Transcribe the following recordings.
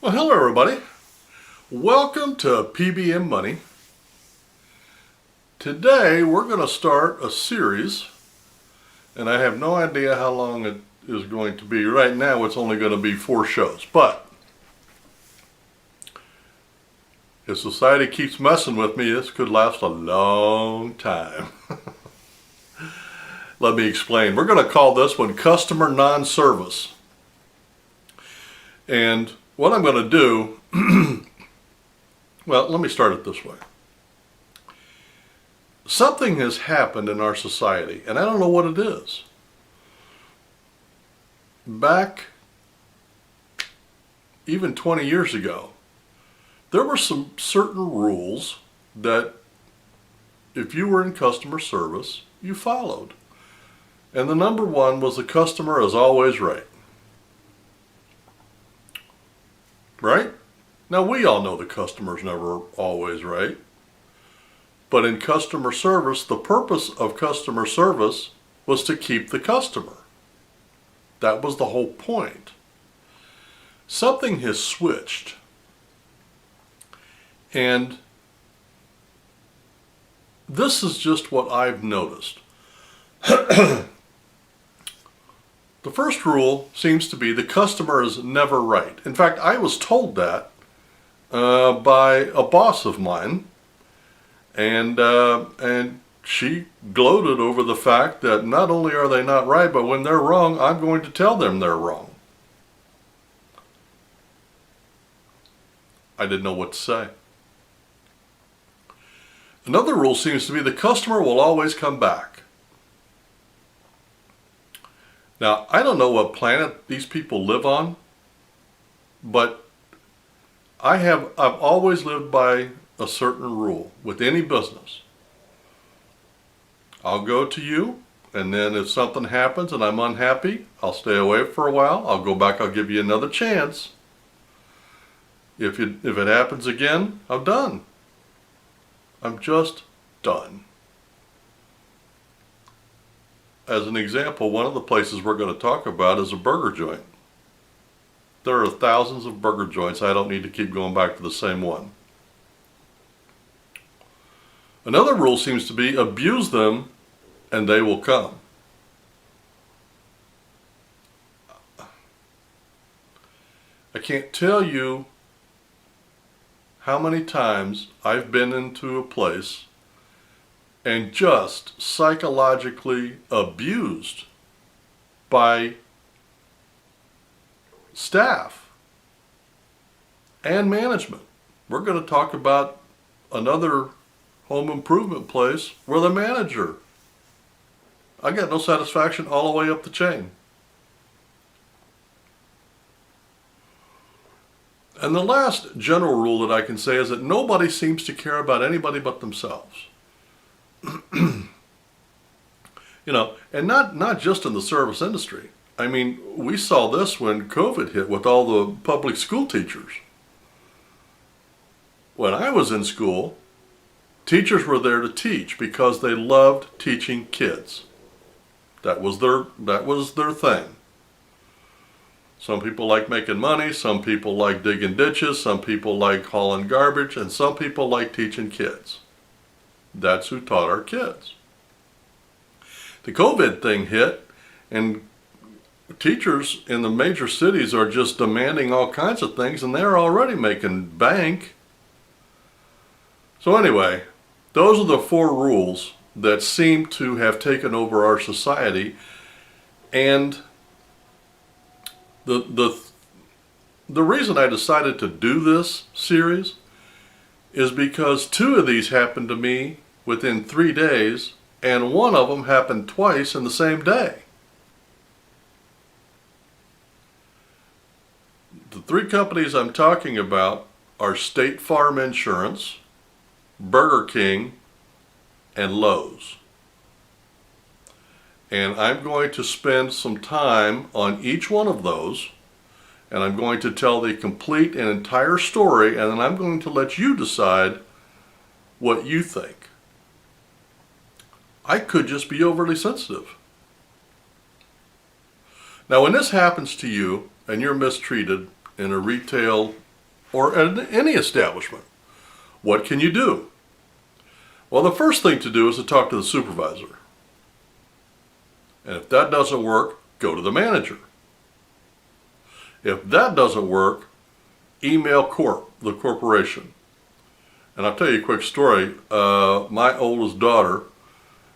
Well, hello everybody. Welcome to P.B.M. Money. Today we're going to start a series, and I have no idea how long it is going to be. Right now it's only going to be 4 shows, but if society keeps messing with me, this could last a long time. Let me explain. We're going to call this one Customer Non-Service. And what I'm going to do, well, let me start it this way. Something has happened in our society, and I don't know what it is. Back even 20 years ago, there were some certain rules that if you were in customer service, you followed. And the number one was the customer is always right. Right? Now we all know the customer's never always right. But in customer service, the purpose of customer service was to keep the customer. That was the whole point. Something has switched. And this is just what I've noticed. The first rule seems to be the customer is never right. In fact, I was told that by a boss of mine, and she gloated over the fact that not only are they not right, but when they're wrong, I'm going to tell them they're wrong. I didn't know what to say. Another rule seems to be the customer will always come back. Now, I don't know what planet these people live on, but I've always lived by a certain rule with any business. I'll go to you, and then if something happens and I'm unhappy, I'll stay away for a while. I'll go back, I'll give you another chance. If it happens again, I'm done. I'm just done. As an example, one of the places we're going to talk about is a burger joint. There are thousands of burger joints. I don't need to keep going back to the same one. Another rule seems to be abuse them and they will come. I can't tell you how many times I've been into a place and just psychologically abused by staff and management. We're going to talk about another home improvement place where the manager, I got no satisfaction all the way up the chain. And the last general rule that I can say is that nobody seems to care about anybody but themselves. You know, and not just in the service industry. I mean, we saw this when COVID hit with all the public school teachers. When I was in school, teachers were there to teach because they loved teaching kids. That was their thing. Some people like making money, some people like digging ditches, some people like hauling garbage, and some people like teaching kids. That's who taught our kids. The COVID thing hit, and teachers in the major cities are just demanding all kinds of things, and they're already making bank. So anyway, those are the 4 rules that seem to have taken over our society, and the reason I decided to do this series is because 2 of these happened to me within 3 days, and one of them happened twice in the same day. The 3 companies I'm talking about are State Farm Insurance, Burger King, and Lowe's. And I'm going to spend some time on each one of those, and I'm going to tell the complete and entire story, and then I'm going to let you decide what you think. I could just be overly sensitive. Now, when this happens to you and you're mistreated in a retail or at any establishment. What can you do? Well, the first thing to do is to talk to the supervisor. And if that doesn't work, go to the manager. If that doesn't work, email the corporation. And I'll tell you a quick story. My oldest daughter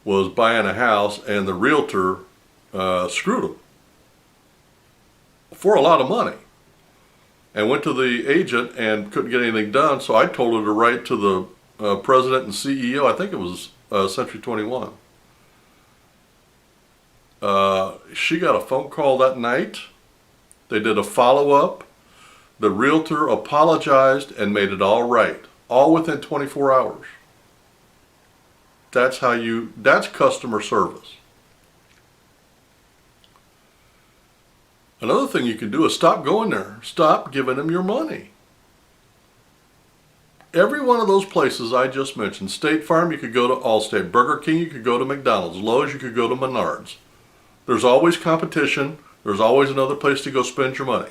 was buying a house and the realtor screwed him for a lot of money. And went to the agent and couldn't get anything done, so I told her to write to the president and CEO, I think it was Century 21. She got a phone call that night. They did a follow-up. The realtor apologized and made it all right, all within 24 hours. That's customer service. Another thing you can do is stop going there. Stop giving them your money. Every one of those places I just mentioned, State Farm, you could go to Allstate. Burger King, you could go to McDonald's. Lowe's, you could go to Menards. There's always competition. There's always another place to go spend your money.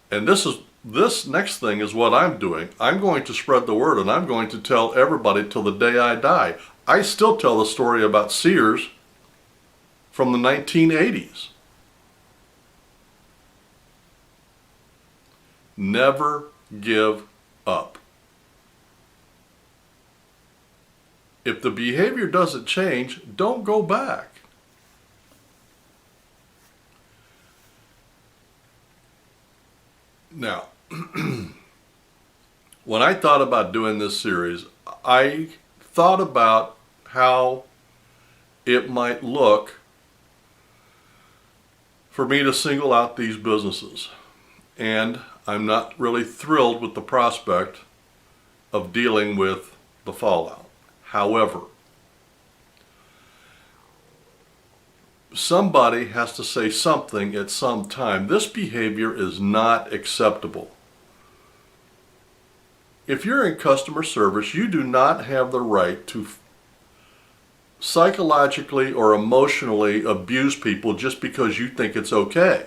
And this next thing is what I'm doing. I'm going to spread the word, and I'm going to tell everybody till the day I die. I still tell the story about Sears from the 1980s. Never give up. If the behavior doesn't change, don't go back. Now, when I thought about doing this series, I thought about how it might look for me to single out these businesses. And I'm not really thrilled with the prospect of dealing with the fallout. However, somebody has to say something at some time. This behavior is not acceptable. If you're in customer service, you do not have the right to psychologically or emotionally abuse people just because you think it's okay.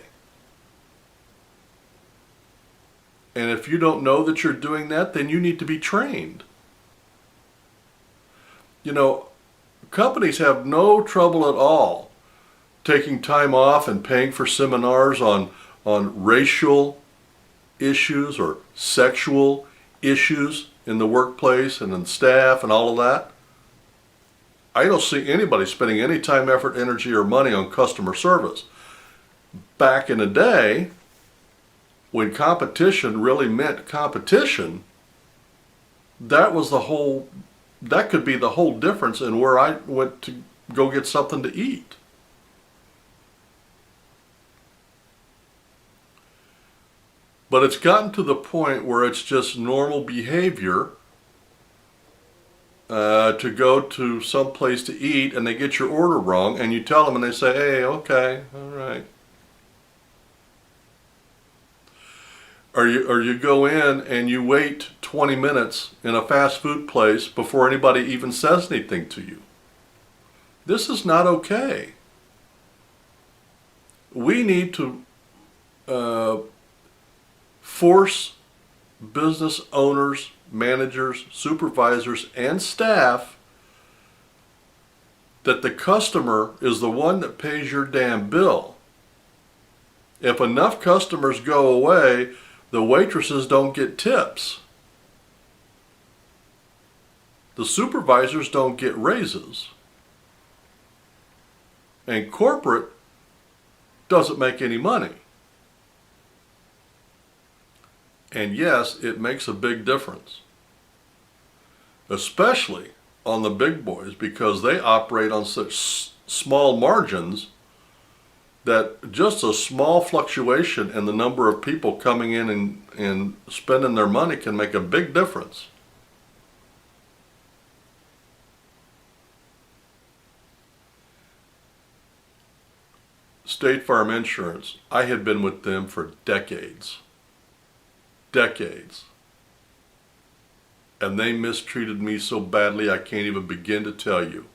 And if you don't know that you're doing that, then you need to be trained. You know, companies have no trouble at all taking time off and paying for seminars on racial issues or sexual issues in the workplace and in staff and all of that. I don't see anybody spending any time, effort, energy, or money on customer service. Back in the day, when competition really meant competition, that could be the whole difference in where I went to go get something to eat. But it's gotten to the point where it's just normal behavior to go to some place to eat and they get your order wrong and you tell them and they say, hey, okay, all right. Or you go in and you wait 20 minutes in a fast food place before anybody even says anything to you. This is not okay. We need to force business owners, managers, supervisors, and staff that the customer is the one that pays your damn bill. If enough customers go away, the waitresses don't get tips. The supervisors don't get raises. And corporate doesn't make any money. And yes, it makes a big difference. Especially on the big boys, because they operate on such small margins that just a small fluctuation in the number of people coming in and spending their money can make a big difference. State Farm Insurance, I had been with them for decades. Decades. And they mistreated me so badly I can't even begin to tell you.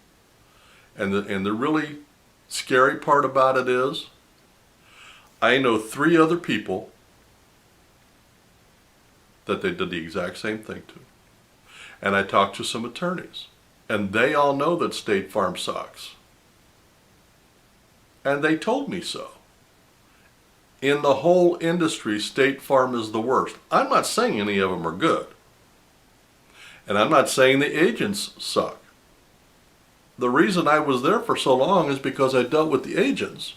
And the really scary part about it is, I know 3 other people that they did the exact same thing to. And I talked to some attorneys, and they all know that State Farm sucks. And they told me so. In the whole industry, State Farm is the worst. I'm not saying any of them are good. And I'm not saying the agents suck. The reason I was there for so long is because I dealt with the agents.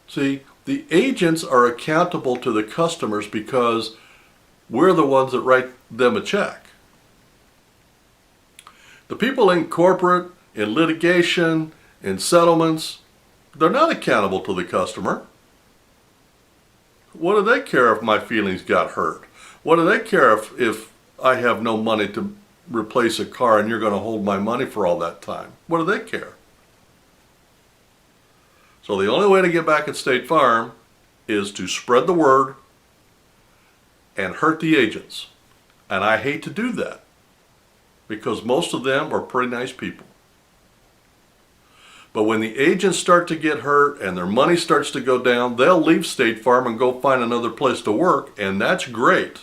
See, the agents are accountable to the customers because we're the ones that write them a check. The people in corporate, in litigation, in settlements, they're not accountable to the customer. What do they care if my feelings got hurt? What do they care if I have no money to replace a car and you're going to hold my money for all that time? What do they care? So the only way to get back at State Farm is to spread the word and hurt the agents. And I hate to do that because most of them are pretty nice people. But when the agents start to get hurt and their money starts to go down, they'll leave State Farm and go find another place to work, and that's great.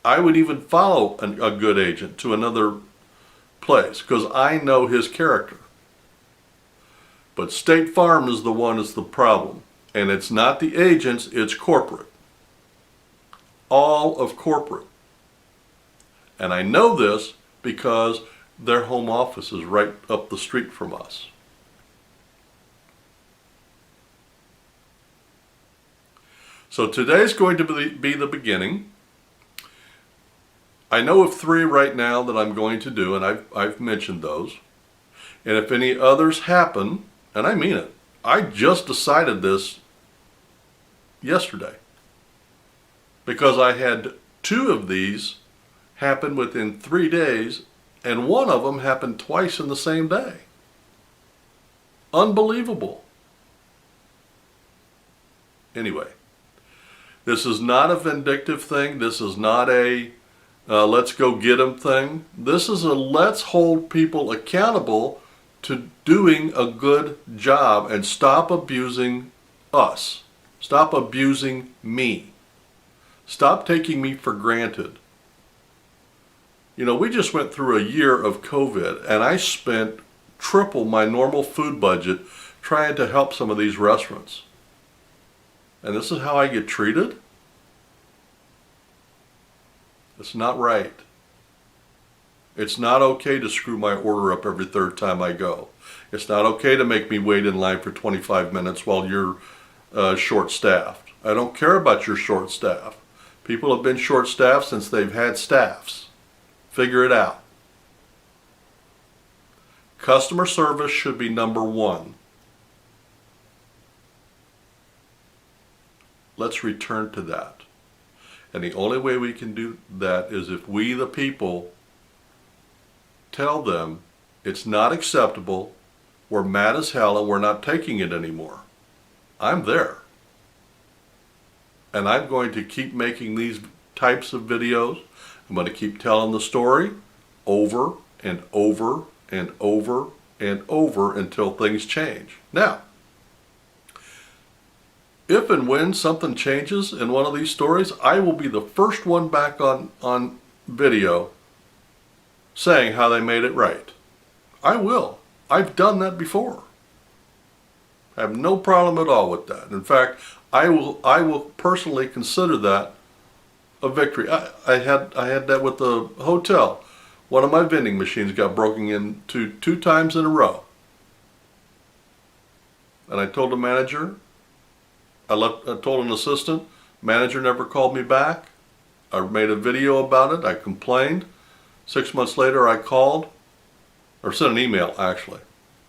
I would even follow a good agent to another place because I know his character. But State Farm is the one that's the problem. And it's not the agents, it's corporate. All of corporate. And I know this because their home office is right up the street from us. So today's going to be the beginning. I know of 3 right now that I'm going to do, and I've mentioned those. And if any others happen, and I mean it, I just decided this yesterday because I had 2 of these happen within 3 days, and one of them happened twice in the same day. Unbelievable. Anyway, this is not a vindictive thing. This is not a let's go get them thing. This is a let's hold people accountable to doing a good job and stop abusing us. Stop abusing me. Stop taking me for granted. You know, we just went through a year of COVID and I spent triple my normal food budget trying to help some of these restaurants. And this is how I get treated? It's not right. It's not okay to screw my order up every 3rd time I go. It's not okay to make me wait in line for 25 minutes while you're short-staffed. I don't care about your short staff. People have been short-staffed since they've had staffs. Figure it out. Customer service should be number 1. Let's return to that. And the only way we can do that is if we, the people, tell them it's not acceptable, we're mad as hell, and we're not taking it anymore. I'm there. And I'm going to keep making these types of videos. I'm going to keep telling the story over and over and over and over until things change. Now, if and when something changes in one of these stories, I will be the first one back on video saying how they made it right. I will. I've done that before. I have no problem at all with that. In fact, I will personally consider that a victory. I had that with the hotel. One of my vending machines got broken into 2 times in a row. And I told the manager, I told an assistant, manager never called me back. I made a video about it. I complained. 6 months later I called, or sent an email actually,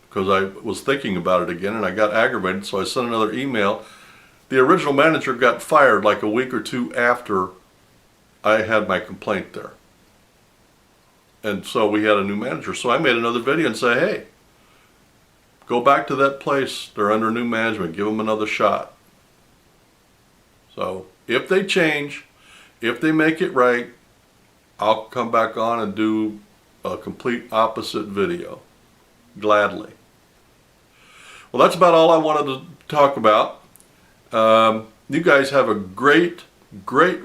because I was thinking about it again and I got aggravated, so I sent another email. The original manager got fired like a week or 2 after I had my complaint there. And so we had a new manager. So I made another video and say, hey, go back to that place. They're under new management. Give them another shot. So if they change, if they make it right, I'll come back on and do a complete opposite video. Gladly. Well, that's about all I wanted to talk about. You guys have a great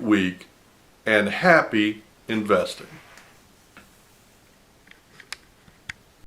week and happy investing.